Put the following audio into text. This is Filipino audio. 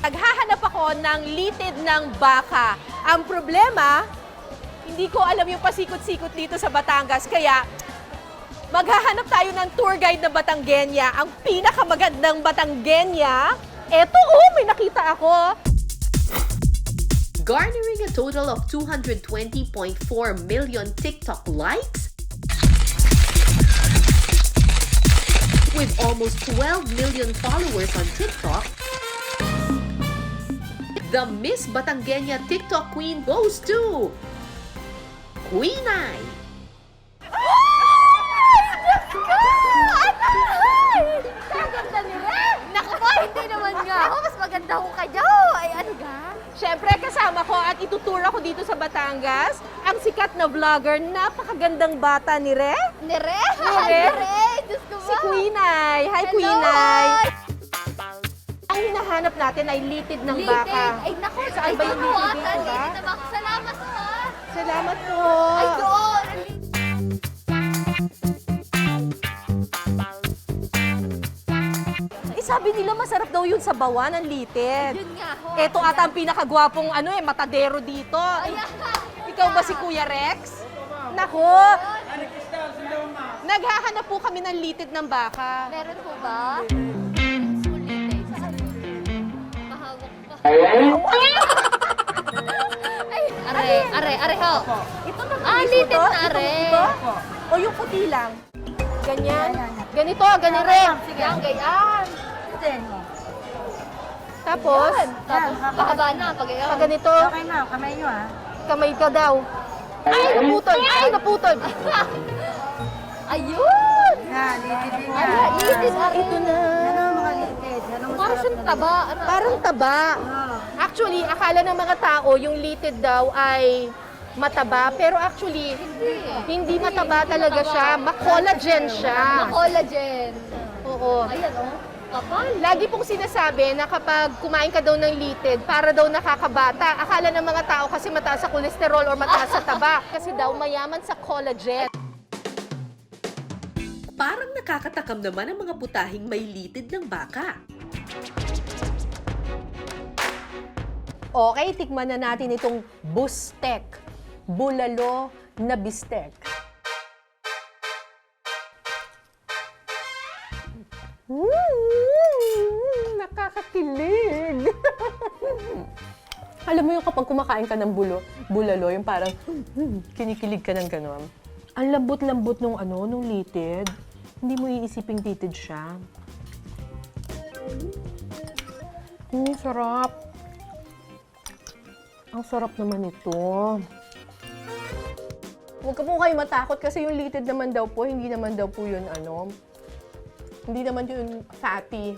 Naghahanap ako ng litid ng baka. Ang problema, hindi ko alam yung pasikot-sikot dito sa Batangas, kaya maghahanap tayo ng tour guide na Batanggenya. Ang pinakamagandang Batanggenya, eto may nakita ako. Garnering a total of 220.4 million TikTok likes, with almost 12 million followers on TikTok, the Miss Batanggenya TikTok Queen goes to Queen Ay. Kaganda nila! Naku po, hindi naman nga ako. Mas maganda ko kayo. Ay, ano ga? Siyempre, kasama ko at ituturo ako dito sa Batangas, ang sikat na vlogger, napakagandang bata ni Re. Nere? Nere? Nere! Diyos ko ba? Si Queen Ay. Hi, Hello! Queen Ay. Ang hinahanap natin ay litid ng Litid. baka. Ay, naku. Saan ba yung doon, litid dito ba? litid na baka. Salamat po, ah. Salamat po. Ay, doon. Sabi nila masarap daw yun sa bawan, ang litid. Yun nga ho. Ito ata ang pinakagwapong matadero dito. Ayan. Ikaw ba si Kuya Rex? Nako! Naghahanap po kami ng litid ng baka. Meron po ba? Sulit eh. Saan? Mahawak pa. Ay, are ho. Ito na Litid na are. O yung puti lang. Ganyan. Ganito, ganire. Yan, ganyan. Tapos, Tapos, pahaba na. Pag pag ganito, Okay na, kamay nyo kamay ka daw. Ay, naputol! Ay, naputol! Ayun! Yan, litid din Ay, yan. litid are. Ito na. Ano ang mga litid? Ano Parang siyang taba. Ano? Parang taba. Oh. Actually, akala ng mga tao yung litid daw ay mataba, pero actually, hindi mataba talaga siya. Ma-collagen siya. Collagen. Oo. Ayan, oh. Kapal. Lagi pong sinasabi na kapag kumain ka daw ng litid, para daw nakakabata. Akala ng mga tao kasi mataas sa kolesterol or mataas sa taba. Kasi daw mayaman sa collagen. Parang nakakatakam naman ang mga putahing may litid ng baka. Okay, tikman na natin itong bustek. Bulalo na bistek. Nakakakilig! Alam mo yung kapag kumakain ka ng bulalo, yung parang kinikilig ka ng gano'n. Ang lambot-lambot nung nung litid. Hindi mo iisiping litid siya. Sarap. Ang sarap naman ito. Huwag ka po kayo matakot kasi yung litid naman daw po, hindi naman daw po yun hindi naman yun fatty.